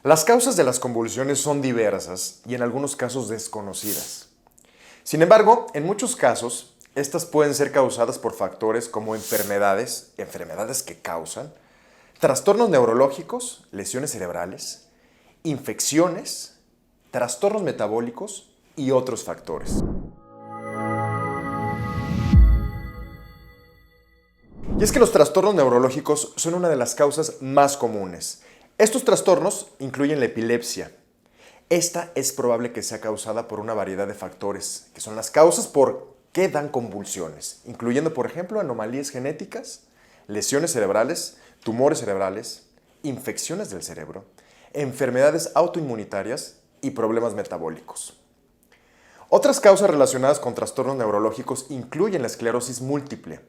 Las causas de las convulsiones son diversas y en algunos casos desconocidas. Sin embargo, en muchos casos, estas pueden ser causadas por factores como enfermedades que causan, trastornos neurológicos, lesiones cerebrales, infecciones, trastornos metabólicos y otros factores. Y es que los trastornos neurológicos son una de las causas más comunes. Estos trastornos incluyen la epilepsia. Esta es probable que sea causada por una variedad de factores, que son las causas por qué dan convulsiones, incluyendo, por ejemplo, anomalías genéticas, lesiones cerebrales, tumores cerebrales, infecciones del cerebro, enfermedades autoinmunitarias y problemas metabólicos. Otras causas relacionadas con trastornos neurológicos incluyen la esclerosis múltiple,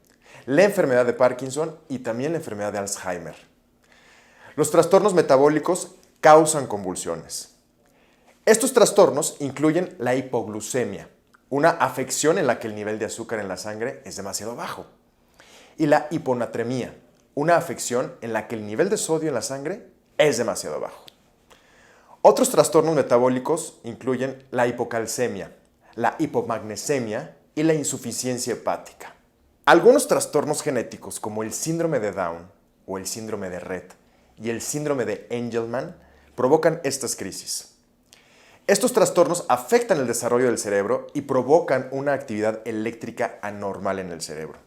la enfermedad de Parkinson y también la enfermedad de Alzheimer. Los trastornos metabólicos causan convulsiones. Estos trastornos incluyen la hipoglucemia, una afección en la que el nivel de azúcar en la sangre es demasiado bajo, y la hiponatremia, una afección en la que el nivel de sodio en la sangre es demasiado bajo. Otros trastornos metabólicos incluyen la hipocalcemia, la hipomagnesemia y la insuficiencia hepática. Algunos trastornos genéticos como el síndrome de Down o el síndrome de Rett y el síndrome de Angelman provocan estas crisis. Estos trastornos afectan el desarrollo del cerebro y provocan una actividad eléctrica anormal en el cerebro.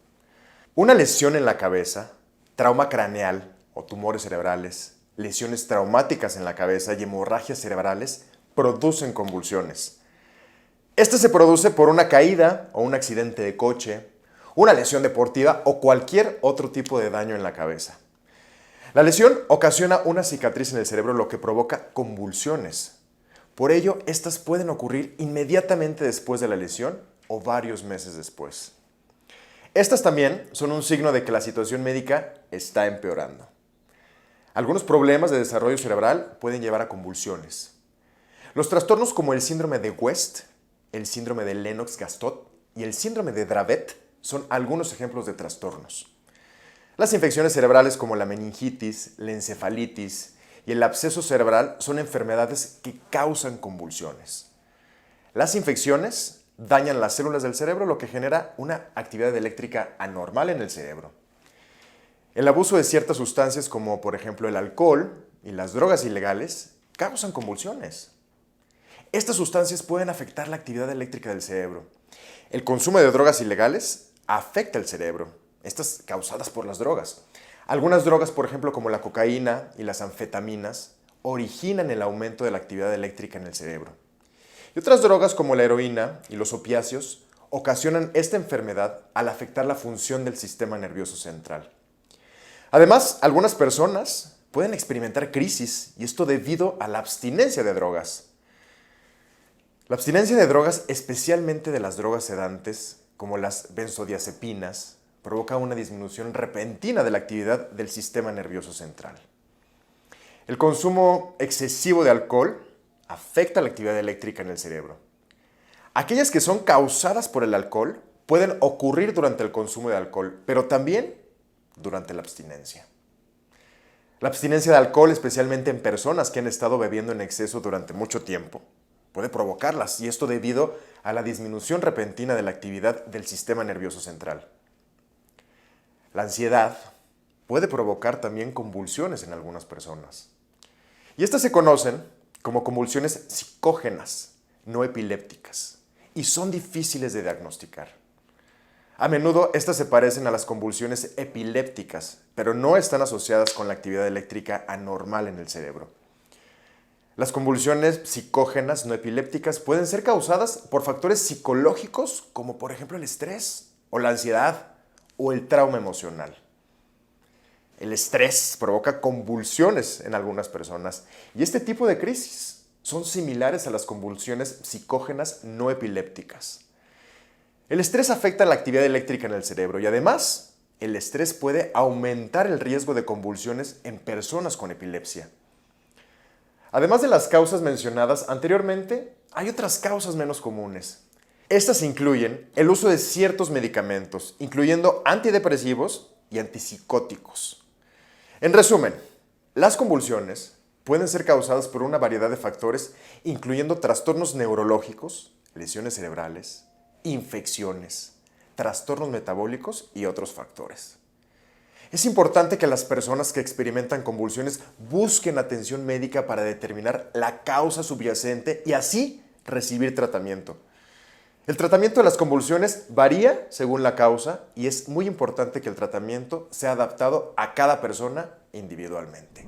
Una lesión en la cabeza, trauma craneal o tumores cerebrales, lesiones traumáticas en la cabeza y hemorragias cerebrales producen convulsiones. Esta se produce por una caída o un accidente de coche, una lesión deportiva o cualquier otro tipo de daño en la cabeza. La lesión ocasiona una cicatriz en el cerebro, lo que provoca convulsiones. Por ello, estas pueden ocurrir inmediatamente después de la lesión o varios meses después. Estas también son un signo de que la situación médica está empeorando. Algunos problemas de desarrollo cerebral pueden llevar a convulsiones. Los trastornos como el síndrome de West, el síndrome de Lennox-Gastaut y el síndrome de Dravet son algunos ejemplos de trastornos. Las infecciones cerebrales como la meningitis, la encefalitis y el absceso cerebral son enfermedades que causan convulsiones. Las infecciones dañan las células del cerebro, lo que genera una actividad eléctrica anormal en el cerebro. El abuso de ciertas sustancias como por ejemplo el alcohol y las drogas ilegales causan convulsiones. Estas sustancias pueden afectar la actividad eléctrica del cerebro. El consumo de drogas ilegales afecta el cerebro, estas causadas por las drogas. Algunas drogas, por ejemplo, como la cocaína y las anfetaminas, originan el aumento de la actividad eléctrica en el cerebro. Y otras drogas, como la heroína y los opiáceos, ocasionan esta enfermedad al afectar la función del sistema nervioso central. Además, algunas personas pueden experimentar crisis, y esto debido a la abstinencia de drogas. La abstinencia de drogas, especialmente de las drogas sedantes, como las benzodiazepinas, provoca una disminución repentina de la actividad del sistema nervioso central. El consumo excesivo de alcohol afecta la actividad eléctrica en el cerebro. Aquellas que son causadas por el alcohol pueden ocurrir durante el consumo de alcohol, pero también durante la abstinencia. La abstinencia de alcohol, especialmente en personas que han estado bebiendo en exceso durante mucho tiempo, puede provocarlas, y esto debido a la disminución repentina de la actividad del sistema nervioso central. La ansiedad puede provocar también convulsiones en algunas personas. Y estas se conocen como convulsiones psicógenas, no epilépticas, y son difíciles de diagnosticar. A menudo estas se parecen a las convulsiones epilépticas, pero no están asociadas con la actividad eléctrica anormal en el cerebro. Las convulsiones psicógenas no epilépticas pueden ser causadas por factores psicológicos como por ejemplo el estrés o la ansiedad o el trauma emocional. El estrés provoca convulsiones en algunas personas y este tipo de crisis son similares a las convulsiones psicógenas no epilépticas. El estrés afecta la actividad eléctrica en el cerebro y además el estrés puede aumentar el riesgo de convulsiones en personas con epilepsia. Además de las causas mencionadas anteriormente, hay otras causas menos comunes. Estas incluyen el uso de ciertos medicamentos, incluyendo antidepresivos y antipsicóticos. En resumen, las convulsiones Pueden ser causadas por una variedad de factores, incluyendo trastornos neurológicos, lesiones cerebrales, infecciones, trastornos metabólicos y otros factores. Es importante que las personas que experimentan convulsiones busquen atención médica para determinar la causa subyacente y así recibir tratamiento. El tratamiento de las convulsiones varía según la causa y es muy importante que el tratamiento sea adaptado a cada persona individualmente.